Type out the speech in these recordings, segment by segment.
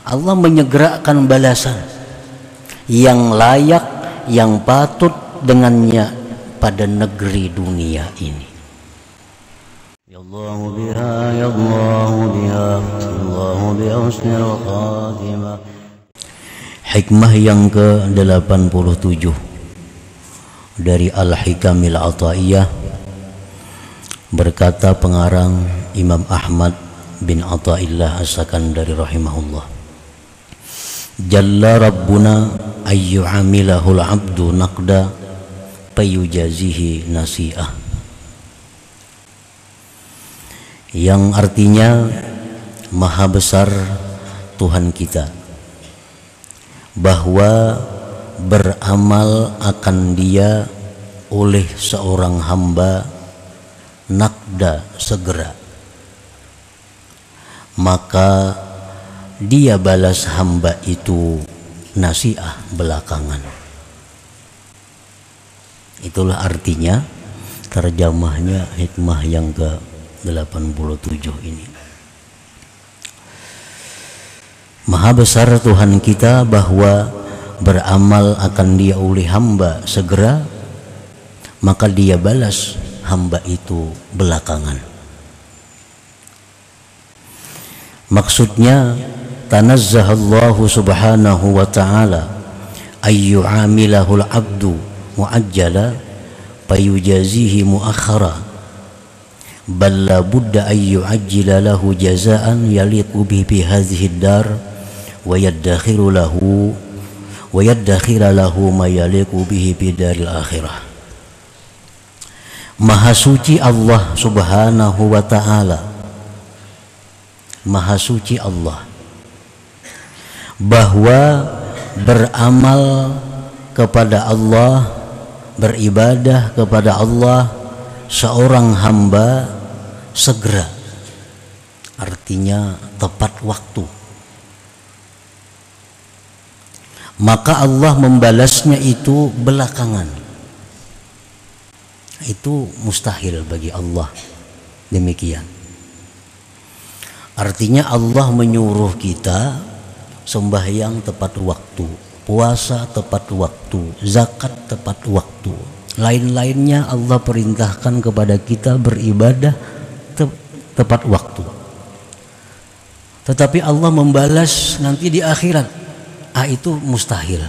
Allah menyegerakan balasan yang layak, yang patut dengannya pada negeri dunia ini. Ya Allah biha, ya Allah biha, Allah biha husnul khatimah. Hikmah yang ke-87 dari Al-Hikamil Ata'iyah, berkata pengarang Imam Ahmad bin Ata'illah As-Sakandari rahimahullah, Jalla Rabbuna ayyu'amilahul abdu naqda payujazihi nasi'ah, yang artinya maha besar Tuhan kita bahwa beramal akan dia oleh seorang hamba naqda segera, maka dia balas hamba itu nasiah belakangan. Itulah artinya, terjemahnya hikmah yang ke-87 ini. Maha besar Tuhan kita bahwa beramal akan dia oleh hamba segera, maka dia balas hamba itu belakangan. Maksudnya, tanazzahallahu subhanahu wa ta'ala ayyu'amilahul abdu mu'ajjala payujazihi mu'akhara bal la budda ayyu'ajjila lahu jazaan yaliqu bihi hadhihi dar wa yaddakhiru lahu ma yaliqu bihi bidaril akhirah. Maha suci Allah subhanahu wa ta'ala, maha suci Allah, bahwa beramal kepada Allah, beribadah kepada Allah seorang hamba segera, artinya tepat waktu, maka Allah membalasnya itu belakangan. Itu mustahil bagi Allah demikian. Artinya Allah menyuruh kita sembahyang tepat waktu, puasa tepat waktu, zakat tepat waktu. Lain-lainnya Allah perintahkan kepada kita beribadah tepat waktu. Tetapi Allah membalas nanti di akhirat, itu mustahil.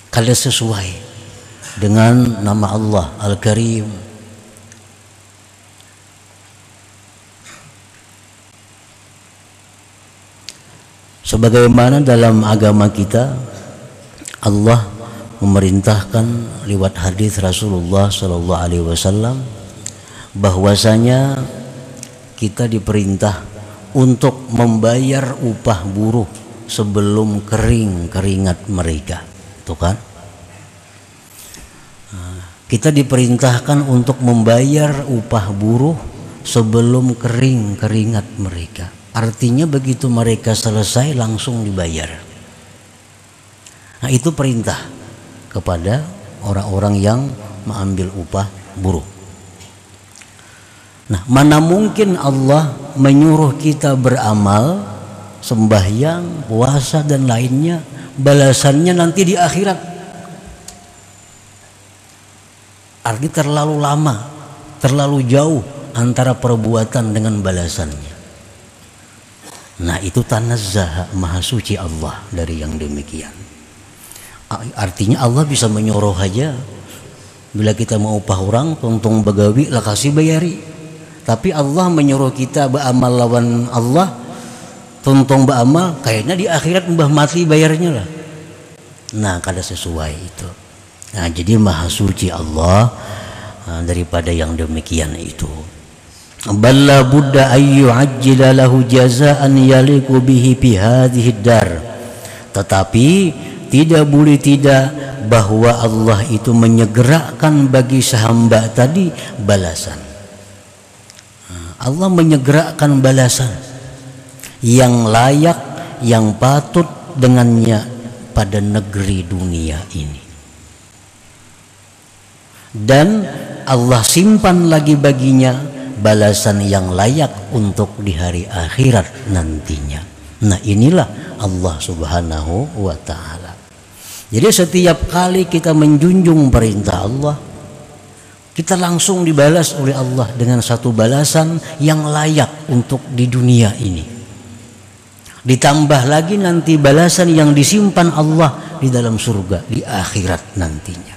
Kalau sesuai dengan nama Allah Al-Karim, sebagaimana dalam agama kita Allah memerintahkan lewat hadis Rasulullah Sallallahu Alaihi Wasallam bahwasanya kita diperintah untuk membayar upah buruh sebelum kering keringat mereka, itu kan? Kita diperintahkan untuk membayar upah buruh sebelum kering keringat mereka. Artinya begitu mereka selesai langsung dibayar. Nah, itu perintah kepada orang-orang yang mengambil upah buruh. Nah, mana mungkin Allah menyuruh kita beramal, sembahyang, puasa dan lainnya, balasannya nanti di akhirat. Artinya terlalu lama, terlalu jauh antara perbuatan dengan balasannya. Nah, itu tanazzah, maha suci Allah dari yang demikian. Artinya Allah bisa menyuruh aja, bila kita mau upah orang tuntung begawi lah kasih bayari. Tapi Allah menyuruh kita beramal lawan Allah, tuntung beramal kayaknya di akhirat mbah mati bayarnya lah. Nah, kada sesuai itu. Nah, jadi maha suci Allah daripada yang demikian itu. Balla budda ayyu ajjila lahu jazaan yaliqu bihi fi hadhihi dar. Tetapi tidak boleh tidak bahwa Allah itu menyegerakan bagi sehamba tadi balasan. Allah menyegerakan balasan yang layak, yang patut dengannya pada negeri dunia ini. Dan Allah simpan lagi baginya balasan yang layak untuk di hari akhirat nantinya. Nah, inilah Allah Subhanahu wa ta'ala. Jadi setiap kali kita menjunjung perintah Allah, kita langsung dibalas oleh Allah dengan satu balasan yang layak untuk di dunia ini. Ditambah lagi nanti balasan yang disimpan Allah di dalam surga di akhirat nantinya.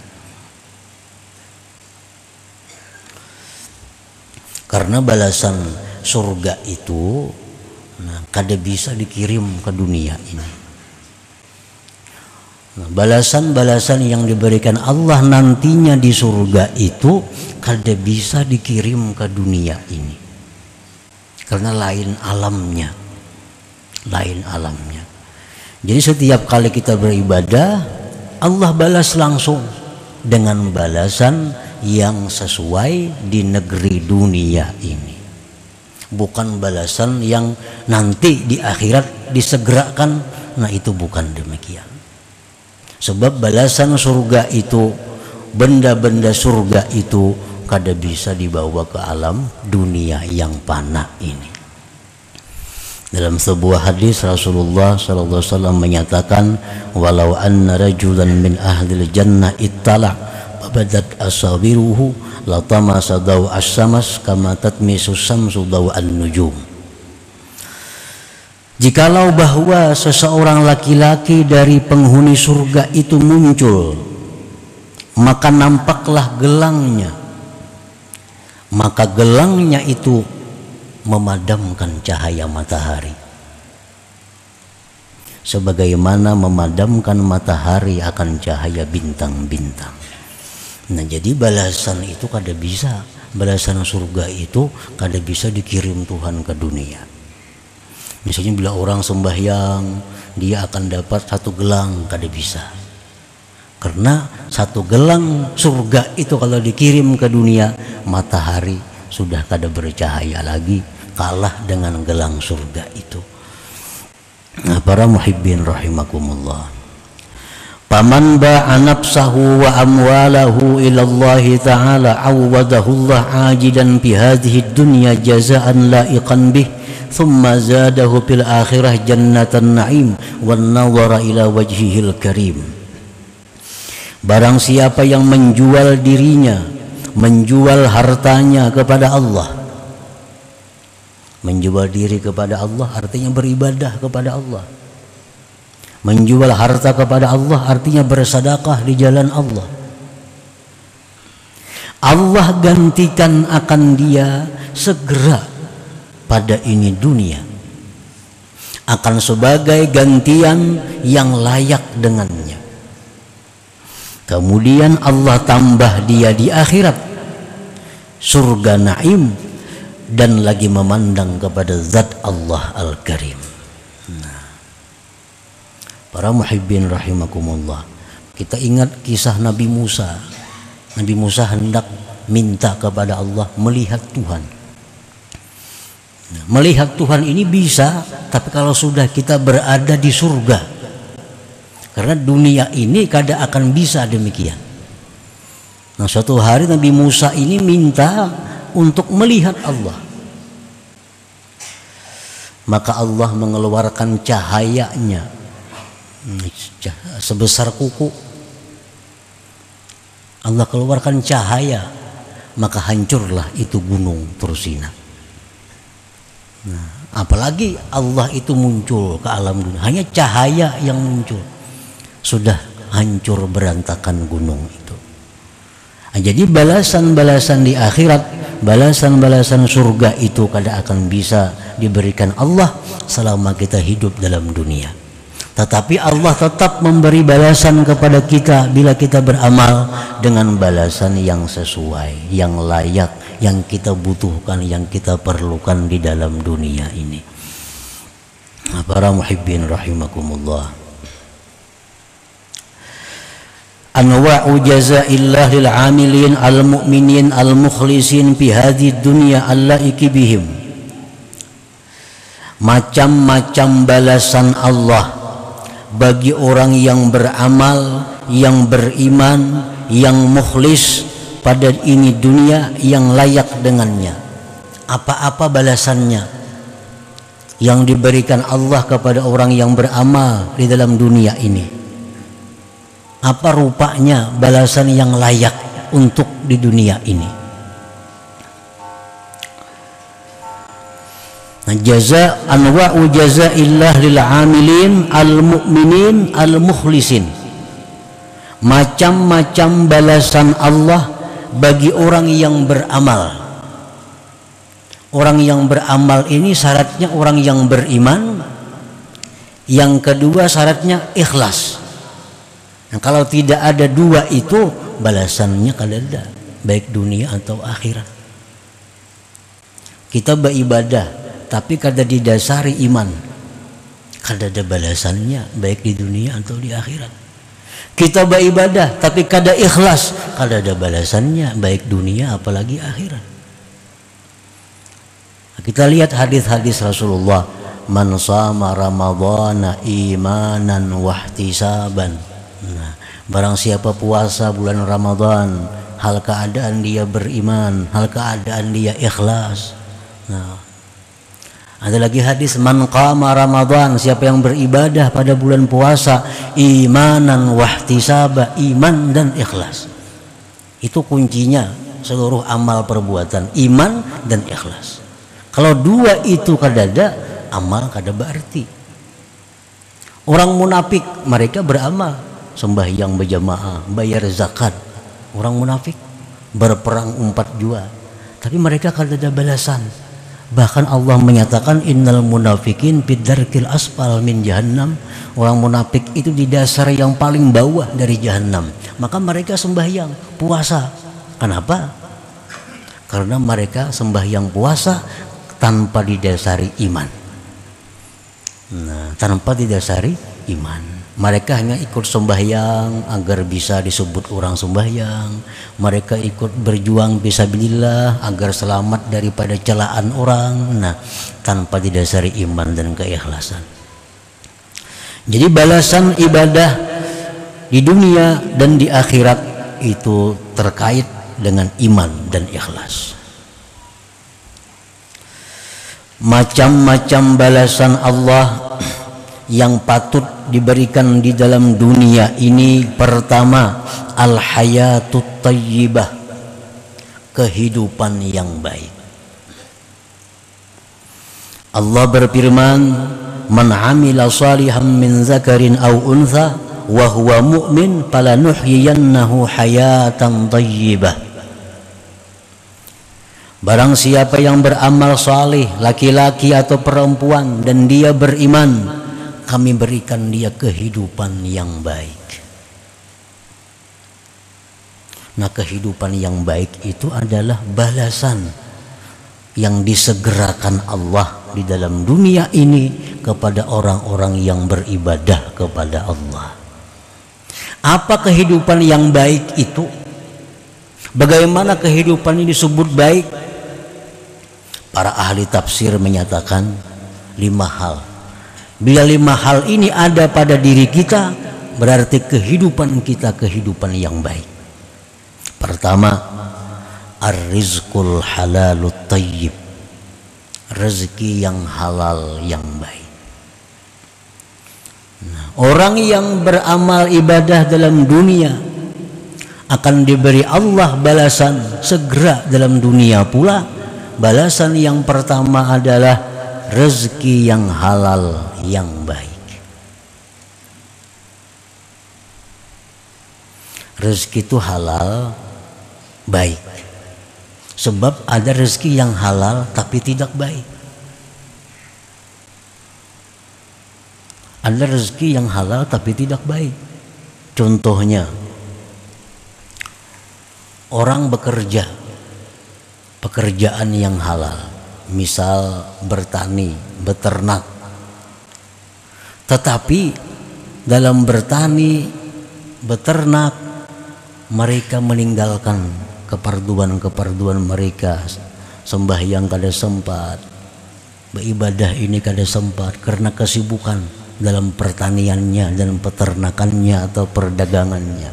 Karena balasan surga itu kada bisa dikirim ke dunia ini. Balasan-balasan yang diberikan Allah nantinya di surga itu kada bisa dikirim ke dunia ini. Karena lain alamnya. Jadi setiap kali kita beribadah, Allah balas langsung dengan balasan yang sesuai di negeri dunia ini, bukan balasan yang nanti di akhirat disegerakan. Nah, itu bukan demikian. Sebab balasan surga itu, benda-benda surga itu kada bisa dibawa ke alam dunia yang fana ini. Dalam sebuah hadis Rasulullah SAW menyatakan, walau anna rajulan min ahlil jannah ittala' badat asabiruhu latamasa daw as-samas kama tatmisu samsu daw an-nujum. Jikalau bahwa seseorang laki-laki dari penghuni surga itu muncul, maka nampaklah gelangnya, maka gelangnya itu memadamkan cahaya matahari, sebagaimana memadamkan matahari akan cahaya bintang-bintang. Nah, jadi balasan itu kada bisa, balasan surga itu kada bisa dikirim Tuhan ke dunia. Misalnya bila orang sembahyang, dia akan dapat satu gelang, kada bisa. Karena satu gelang surga itu kalau dikirim ke dunia, matahari sudah kada bercahaya lagi, kalah dengan gelang surga itu. Nah, para muhibbin rahimakumullah. Paman ba'a nafsahu wa amwalahu ila Allah ta'ala awwadahu Allah ajidan bi hadhihi dunya jazaan la'iqan bih thumma zadahu fil akhirah jannatan na'im wan nawara ila wajhihil karim. Barang siapa yang menjual dirinya, menjual hartanya kepada Allah, menjual diri kepada Allah artinya beribadah kepada Allah. Menjual harta kepada Allah artinya bersedekah di jalan Allah. Allah gantikan akan dia segera pada ini dunia, akan sebagai gantian yang layak dengannya. Kemudian Allah tambah dia di akhirat surga naim dan lagi memandang kepada zat Allah Al-Karim. Para muhibbin rahimakumullah, kita ingat kisah Nabi Musa. Nabi Musa hendak minta kepada Allah melihat Tuhan. Melihat Tuhan ini bisa, tapi kalau sudah kita berada di surga. Karena dunia ini kada akan bisa demikian. Nah, suatu hari Nabi Musa ini minta untuk melihat Allah. Maka Allah mengeluarkan cahayanya sebesar kuku. Allah keluarkan cahaya, maka hancurlah itu gunung Tursina. Nah, apalagi Allah itu muncul ke alam dunia, hanya cahaya yang muncul sudah hancur berantakan gunung itu. Nah, jadi balasan-balasan di akhirat, balasan-balasan surga itu kada akan bisa diberikan Allah selama kita hidup dalam dunia. Tetapi Allah tetap memberi balasan kepada kita bila kita beramal dengan balasan yang sesuai, yang layak, yang kita butuhkan, yang kita perlukan di dalam dunia ini. Para muhibbin rahimakumullah. Anwa'u jazaillah lil 'amilin al-mu'minin al-mukhlisin fi hadhihi dunya allaiki bihim. Macam-macam balasan Allah bagi orang yang beramal, yang beriman, yang mukhlis pada ini dunia, yang layak dengannya. Apa-apa balasannya yang diberikan Allah kepada orang yang beramal di dalam dunia ini. Apa rupanya balasan yang layak untuk di dunia ini? Nah, jaza anwa'u jazaillah lil amilin al mu'minin al mukhlisin. Macam-macam balasan Allah bagi orang yang beramal. Orang yang beramal ini syaratnya orang yang beriman. Yang kedua syaratnya ikhlas. Nah, kalau tidak ada dua itu balasannya kada, baik dunia atau akhirat. Kita beribadah tapi kada didasari iman, kada ada balasannya baik di dunia atau di akhirat. Kita beribadah tapi kada ikhlas, kada ada balasannya baik dunia apalagi akhirat. Kita lihat hadis-hadis Rasulullah, man shama ramadhana imanan wahtisaban. Nah, barang siapa puasa bulan Ramadan hal keadaan dia beriman, hal keadaan dia ikhlas. Nah, ada lagi hadis man qama Ramadan, siapa yang beribadah pada bulan puasa imanan wahtisaba, iman dan ikhlas. Itu kuncinya seluruh amal perbuatan, iman dan ikhlas. Kalau dua itu kada ada, amal kada berarti. Orang munafik mereka beramal, sembahyang berjamaah, bayar zakat. Orang munafik berperang 4 jua, tapi mereka kada ada balasan. Bahkan Allah menyatakan innal munafikin bidarkil asfal min jahannam. Orang munafik itu di dasar yang paling bawah dari jahannam. Maka mereka sembahyang, puasa. Kenapa? Karena mereka sembahyang puasa tanpa didasari iman. Nah, tanpa didasari iman. Mereka hanya ikut sembahyang agar bisa disebut orang sembahyang. Mereka ikut berjuang fisabilillah agar selamat daripada celaan orang. Nah, tanpa didasari iman dan keikhlasan. Jadi balasan ibadah di dunia dan di akhirat itu terkait dengan iman dan ikhlas. Macam-macam balasan Allah yang patut diberikan di dalam dunia ini. Pertama, al-hayatut tayyibah, kehidupan yang baik. Allah berfirman, man amila salihan min zakarin aw untha wa huwa mu'min falanuhyiyannahu hayatan tayyibah. Barang siapa yang beramal saleh, laki-laki atau perempuan, dan dia beriman, kami berikan dia kehidupan yang baik. Nah, kehidupan yang baik itu adalah balasan yang disegerakan Allah di dalam dunia ini kepada orang-orang yang beribadah kepada Allah. Apa kehidupan yang baik itu? Bagaimana kehidupan ini disebut baik? Para ahli tafsir menyatakan 5 hal. Bila 5 hal ini ada pada diri kita, berarti kehidupan kita kehidupan yang baik. Pertama, ar-rizqul halalut tayyib, rezeki yang halal yang baik. Nah, orang yang beramal ibadah dalam dunia akan diberi Allah balasan segera dalam dunia pula. Balasan yang pertama adalah rezeki yang halal yang baik. Rezeki itu halal baik. Sebab ada rezeki yang halal tapi tidak baik. Ada rezeki yang halal tapi tidak baik. Contohnya, orang bekerja pekerjaan yang halal, misal bertani, beternak. Tetapi dalam bertani, beternak, mereka meninggalkan keperduan mereka. Sembahyang kada sempat, beribadah ini kada sempat karena kesibukan dalam pertaniannya dan peternakannya atau perdagangannya.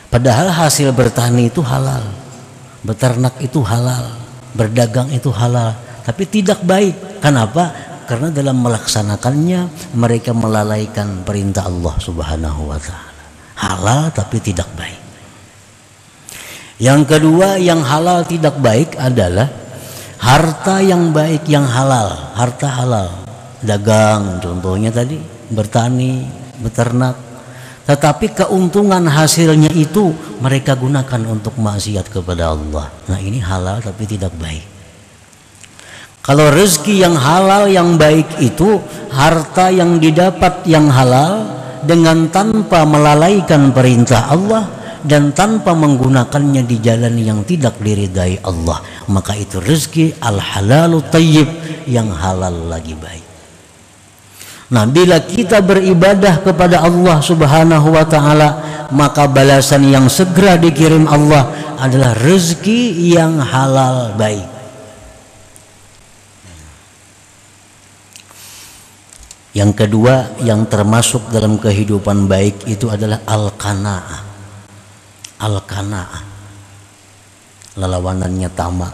Padahal hasil bertani itu halal, beternak itu halal, berdagang itu halal, tapi tidak baik. Kenapa? karena dalam melaksanakannya mereka melalaikan perintah Allah Subhanahu wa taala. Halal tapi tidak baik. Yang kedua, yang halal tidak baik adalah harta yang baik yang halal, harta halal. Dagang contohnya tadi, bertani, beternak. Tetapi keuntungan hasilnya itu mereka gunakan untuk maksiat kepada Allah. Nah, ini halal tapi tidak baik. Kalau rezeki yang halal yang baik itu harta yang didapat yang halal dengan tanpa melalaikan perintah Allah dan tanpa menggunakannya di jalan yang tidak diridai Allah, maka itu rezeki al-halalu thayyib, yang halal lagi baik. Nah, bila kita beribadah kepada Allah Subhanahu wa taala, maka balasan yang segera dikirim Allah adalah rezeki yang halal baik. Yang kedua yang termasuk dalam kehidupan baik itu adalah al-qanaah. Al-qanaah. Lawanannya tamak.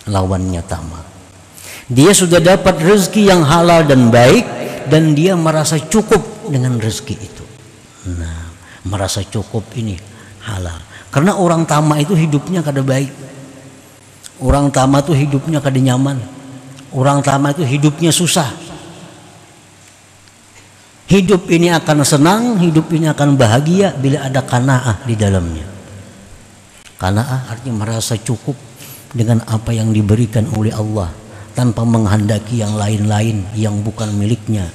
Lawannya tamak. Dia sudah dapat rezeki yang halal dan baik dan dia merasa cukup dengan rezeki itu. Nah, merasa cukup ini halal. Karena orang tamak itu hidupnya kada baik. Orang tamak itu hidupnya kada nyaman. Orang tamak itu hidupnya susah. Hidup ini akan senang, hidup ini akan bahagia bila ada qanaah di dalamnya. Qanaah artinya merasa cukup dengan apa yang diberikan oleh Allah, tanpa menghendaki yang lain-lain yang bukan miliknya,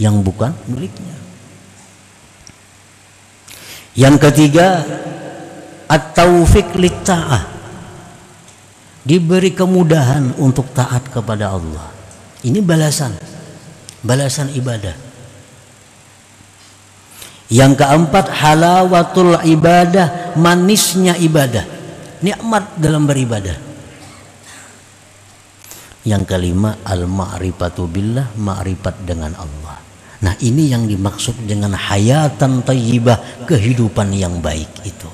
yang bukan miliknya. Yang ketiga, at-taufiq lit-ta'ah, diberi kemudahan untuk taat kepada Allah. Ini balasan ibadah. Yang keempat, halawatul ibadah, manisnya ibadah, nikmat dalam beribadah. Yang kelima, al-ma'rifatu billah, ma'rifat dengan Allah. Nah, ini yang dimaksud dengan hayatan thayyibah, kehidupan yang baik itu.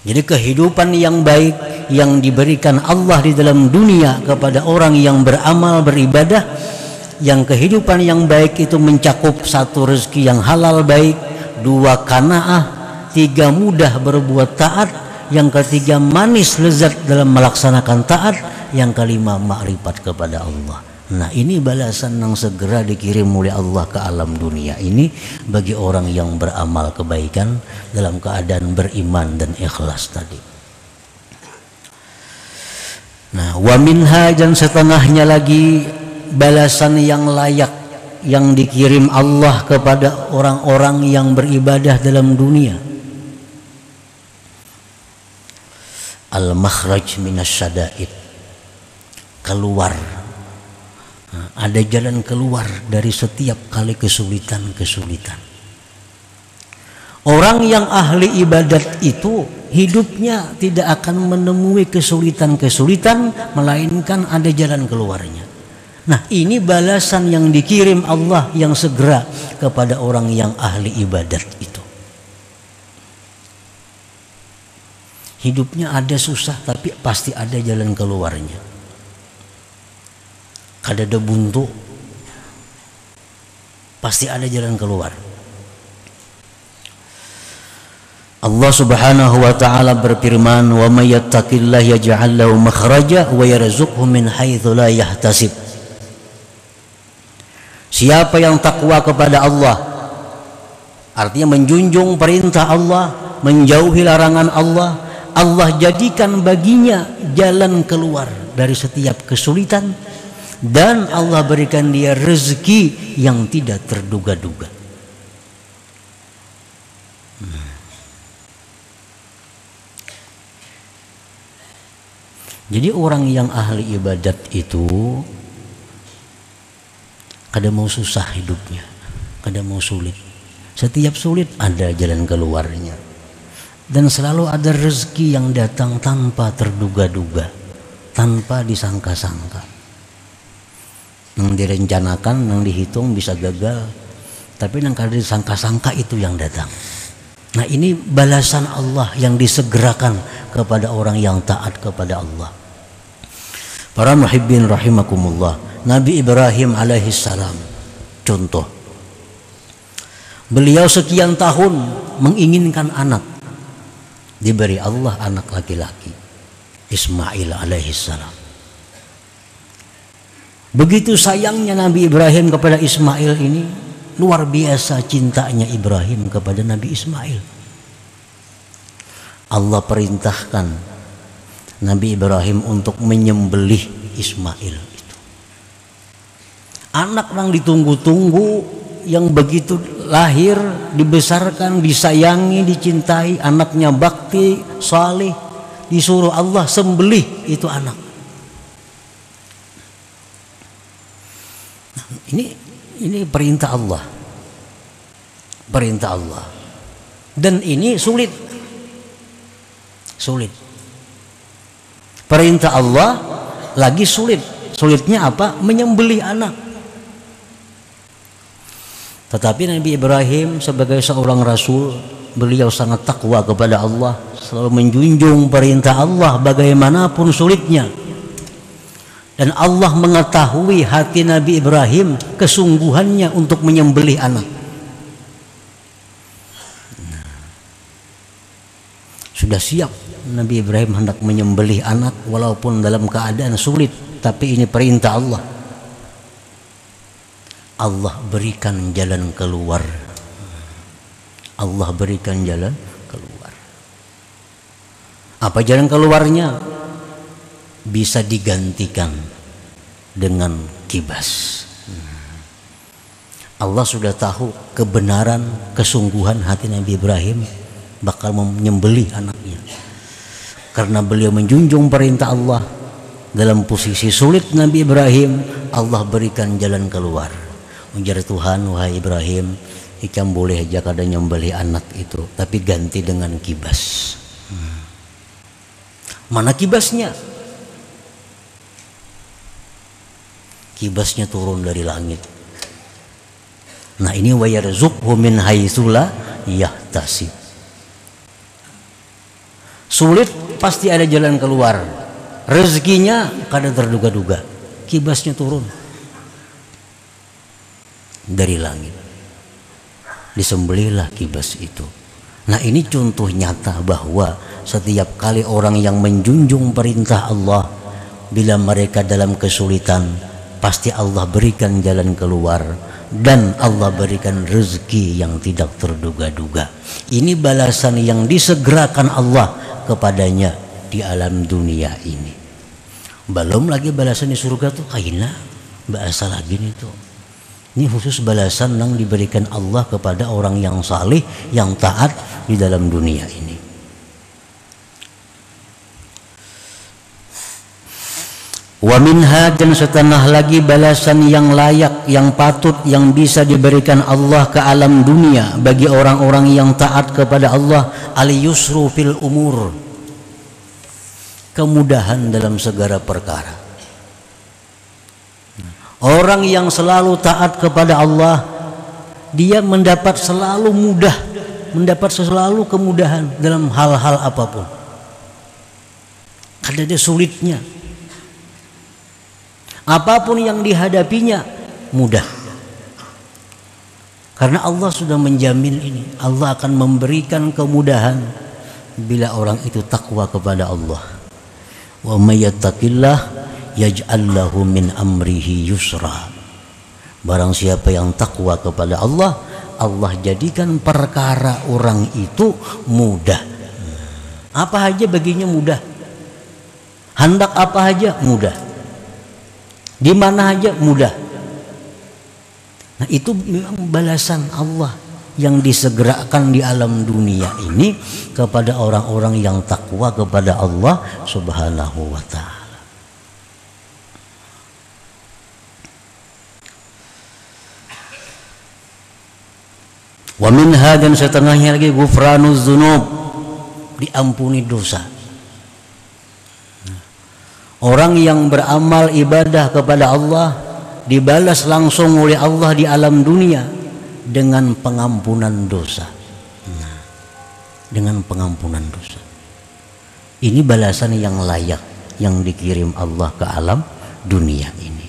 Jadi kehidupan yang baik yang diberikan Allah di dalam dunia kepada orang yang beramal beribadah, yang kehidupan yang baik itu mencakup satu, rezeki yang halal baik, dua, qanaah, tiga, mudah berbuat taat, yang ketiga, manis lezat dalam melaksanakan taat, yang kelima, makrifat kepada Allah. Nah, ini balasan yang segera dikirim oleh Allah ke alam dunia ini bagi orang yang beramal kebaikan dalam keadaan beriman dan ikhlas tadi. Nah, wa minha, dan setengahnya lagi balasan yang layak yang dikirim Allah kepada orang-orang yang beribadah dalam dunia. Al-makhraj minasyada'id, keluar. Nah, ada jalan keluar dari setiap kali kesulitan-kesulitan. Orang yang ahli ibadat itu hidupnya tidak akan menemui kesulitan-kesulitan, melainkan ada jalan keluarnya. Nah, ini balasan yang dikirim Allah yang segera kepada orang yang ahli ibadat itu. Hidupnya ada susah, tapi pasti ada jalan keluarnya. Kada ada buntu, pasti ada jalan keluar. Allah Subhanahu wa taala berfirman, "Wa may yattaqillaha yaj'al lahu makhraja wa yarzuqhu min haitsu la yahtasib." Siapa yang takwa kepada Allah, artinya menjunjung perintah Allah, menjauhi larangan Allah, Allah jadikan baginya jalan keluar dari setiap kesulitan, dan Allah berikan dia rezeki yang tidak terduga-duga. Jadi orang yang ahli ibadat itu kada mau susah hidupnya, kada mau sulit. Setiap sulit ada jalan keluarnya, dan selalu ada rezeki yang datang tanpa terduga-duga, tanpa disangka-sangka. Yang direncanakan, yang dihitung bisa gagal, tapi yang kada disangka-sangka itu yang datang. Nah, ini balasan Allah yang disegerakan kepada orang yang taat kepada Allah. Para muhibbin rahimakumullah, Nabi Ibrahim alaihissalam. Contoh, beliau sekian tahun menginginkan anak, diberi Allah anak laki-laki, Ismail alaihissalam. Begitu sayangnya Nabi Ibrahim kepada Ismail ini, luar biasa cintanya Ibrahim kepada Nabi Ismail. Allah perintahkan Nabi Ibrahim untuk menyembelih Ismail itu. Anak yang ditunggu-tunggu, yang begitu lahir, dibesarkan, disayangi, dicintai, anaknya bakti, saleh, disuruh Allah sembelih itu anak. Nah, ini perintah Allah. Perintah Allah. Dan ini sulit. Perintah Allah lagi sulit. Sulitnya apa? Menyembelih anak. Tetapi Nabi Ibrahim sebagai seorang rasul, beliau sangat takwa kepada Allah, selalu menjunjung perintah Allah bagaimanapun sulitnya. Dan Allah mengetahui hati Nabi Ibrahim, kesungguhannya untuk menyembelih anak. Sudah siap Nabi Ibrahim hendak menyembelih anak walaupun dalam keadaan sulit, tapi ini perintah Allah. Allah berikan jalan keluar. Allah berikan jalan keluar. Apa jalan keluarnya? Bisa digantikan dengan kibas. Allah sudah tahu kebenaran, kesungguhan hati Nabi Ibrahim bakal menyembelih anaknya. Karena beliau menjunjung perintah Allah, dalam posisi sulit Nabi Ibrahim, Allah berikan jalan keluar. Ujar Tuhan, wahai Ibrahim, ikam boleh aja kadang nyembelih anak itu, tapi ganti dengan kibas. Mana kibasnya? Kibasnya turun dari langit. Nah ini wa yarzuqhu min haitsu la yahtasib. Sulit pasti ada jalan keluar. Rezekinya kadang terduga-duga. Kibasnya turun dari langit. Disembelihlah kibas itu. Nah ini contoh nyata bahwa setiap kali orang yang menjunjung perintah Allah, bila mereka dalam kesulitan, pasti Allah berikan jalan keluar dan Allah berikan rezeki yang tidak terduga-duga. Ini balasan yang disegerakan Allah kepadanya di alam dunia ini. Belum lagi balasan di surga tuh kaina bahasa lagi nih tuh. Ini khusus balasan yang diberikan Allah kepada orang yang saleh, yang taat di dalam dunia ini. Wa minha, dan setengah lagi balasan yang layak, yang patut, yang bisa diberikan Allah ke alam dunia bagi orang-orang yang taat kepada Allah, al-yusru fil umur, kemudahan dalam segala perkara. Orang yang selalu taat kepada Allah, dia mendapat selalu mudah, mendapat selalu kemudahan dalam hal-hal apapun. Karena dia sulitnya, apapun yang dihadapinya mudah. Karena Allah sudah menjamin ini. Allah akan memberikan kemudahan bila orang itu takwa kepada Allah. Wa may yattaqillah yaj'al lahu min amrihi yusra. Barang siapa yang takwa kepada Allah, Allah jadikan perkara orang itu mudah. Apa aja baginya mudah. Hendak apa aja mudah. Di mana aja mudah. Nah itu memang balasan Allah yang disegerakan di alam dunia ini kepada orang-orang yang takwa kepada Allah Subhanahu wa ta'ala. Wa minha, dan setengahnya lagi ghufranuz dzunub, diampuni dosa. Orang yang beramal ibadah kepada Allah dibalas langsung oleh Allah di alam dunia dengan pengampunan dosa. Nah, dengan pengampunan dosa. Ini balasan yang layak yang dikirim Allah ke alam dunia ini.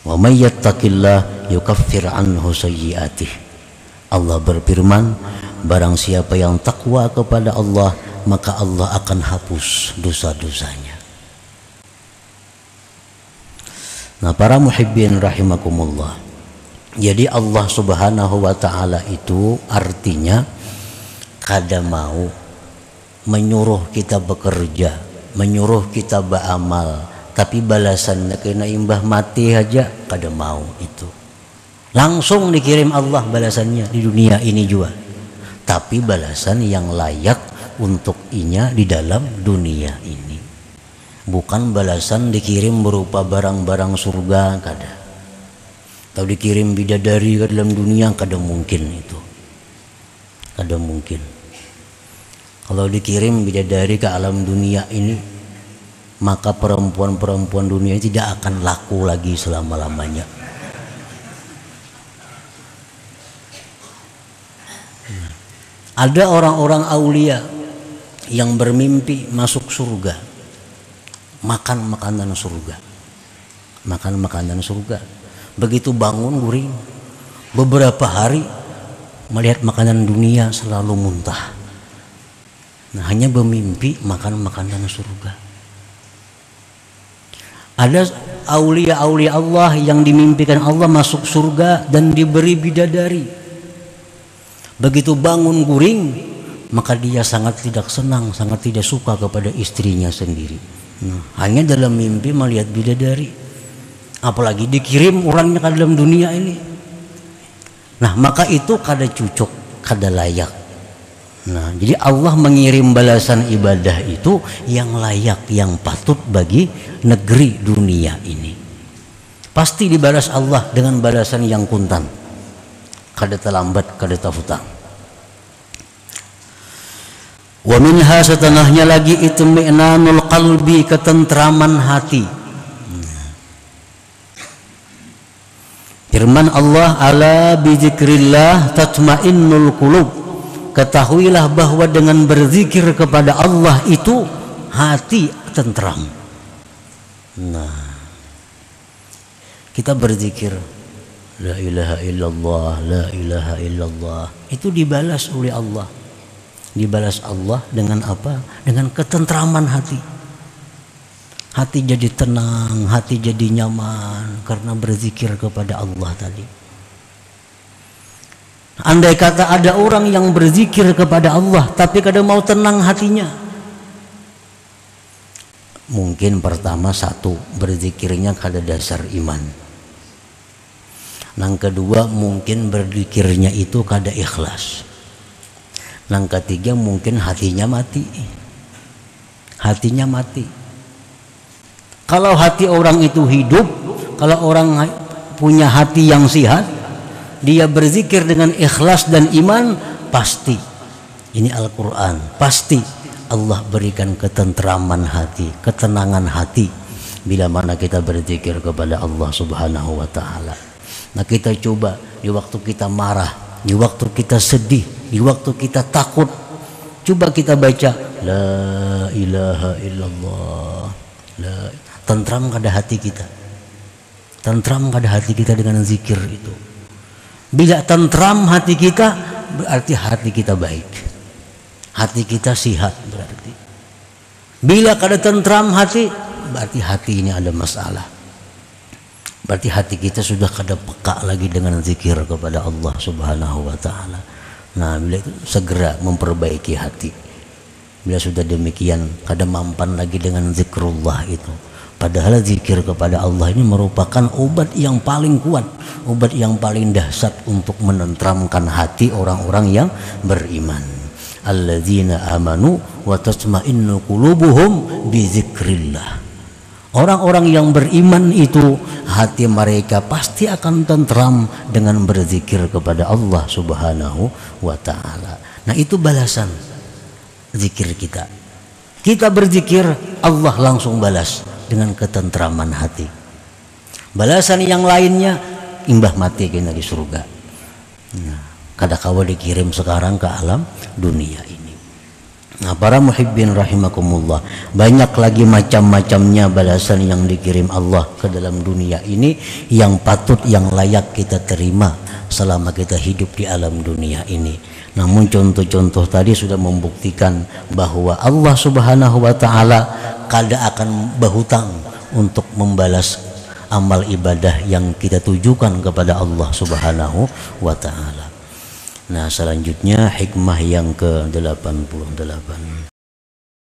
Wa may yattaqillah yukaffir anhu sayyi'atih. Allah berfirman, barang siapa yang takwa kepada Allah, maka Allah akan hapus dosa-dosanya. Nah, para muhibbin rahimakumullah. Jadi Allah Subhanahu wa taala itu artinya kada mau menyuruh kita bekerja, menyuruh kita beramal, tapi balasannya kena imbah mati aja kada mau itu. Langsung dikirim Allah balasannya di dunia ini juga. Tapi balasan yang layak untuk inya di dalam dunia ini. Bukan balasan dikirim berupa barang-barang surga, kada. Atau dikirim bidadari ke dalam dunia, kada mungkin itu. Kada mungkin. Kalau dikirim bidadari ke alam dunia ini, maka perempuan-perempuan dunia tidak akan laku lagi selama-lamanya. Ada orang-orang aulia yang bermimpi masuk surga, makan makanan surga, makan makanan surga. Begitu bangun guring, beberapa hari melihat makanan dunia selalu muntah. Nah, hanya bermimpi makan makanan surga. Ada aulia-aulia Allah yang dimimpikan Allah masuk surga dan diberi bidadari. Begitu bangun guring, maka dia sangat tidak senang, sangat tidak suka kepada istrinya sendiri. Nah, hanya dalam mimpi melihat bidadari. Apalagi dikirim orangnya ke dalam dunia ini. Nah, maka itu kada cucuk, kada layak. Nah, jadi Allah mengirim balasan ibadah itu yang layak, yang patut bagi negeri dunia ini. Pasti dibalas Allah dengan balasan yang kuntan. Kada terlambat, kada terhutang. Wa minha setanahnya lagi itmi'nanul qalbi, ketentraman hati. Firman Allah, ala bizikrillah tatmainnul qulub. Ketahuilah bahwa dengan berzikir kepada Allah itu hati tentram. Nah, kita berzikir la ilaha illallah, la ilaha illallah, itu dibalas oleh Allah. Dibalas Allah dengan apa? Dengan ketentraman hati. Hati jadi tenang, hati jadi nyaman karena berzikir kepada Allah tadi. Andai kata ada orang yang berzikir kepada Allah tapi kada mau tenang hatinya, mungkin pertama satu, berzikirnya kada dasar iman. Yang kedua, mungkin berzikirnya itu kada ikhlas. Yang ketiga, mungkin hatinya mati. Hatinya mati. Kalau hati orang itu hidup, kalau orang punya hati yang sehat, dia berzikir dengan ikhlas dan iman, pasti ini Al-Quran, pasti Allah berikan ketentraman hati, ketenangan hati bila mana kita berzikir kepada Allah Subhanahu wa taala. Nah, kita coba di waktu kita marah, di waktu kita sedih, di waktu kita takut, coba kita baca la ilaha illallah, tentram kada hati kita, tentram kada hati kita dengan zikir itu. Bila tentram hati kita, berarti hati kita baik, hati kita sehat berarti. Bila kada tentram hati, berarti hati ini ada masalah. Berarti hati kita sudah kada peka lagi dengan zikir kepada Allah Subhanahu wa taala. Nah, bila itu segera memperbaiki hati. Bila sudah demikian, kada mampan lagi dengan zikrullah itu. Padahal zikir kepada Allah ini merupakan obat yang paling kuat, obat yang paling dahsyat untuk menenteramkan hati orang-orang yang beriman. Alladzina amanu wa tatma'innu qulubuhum bi dzikrillah. Orang-orang yang beriman itu hati mereka pasti akan tentram dengan berzikir kepada Allah Subhanahu wa taala. Nah, itu balasan zikir kita. Kita berzikir, Allah langsung balas dengan ketentraman hati. Balasan yang lainnya imbah mati kena di surga. Nah, kada kawa dikirim sekarang ke alam dunia ini. Nah, para muhibbin rahimakumullah, banyak lagi macam-macamnya balasan yang dikirim Allah ke dalam dunia ini yang patut, yang layak kita terima selama kita hidup di alam dunia ini. Namun contoh-contoh tadi sudah membuktikan bahwa Allah Subhanahu wa taala kada akan berhutang untuk membalas amal ibadah yang kita tujukan kepada Allah Subhanahu wa taala. Nah, selanjutnya hikmah yang ke-88.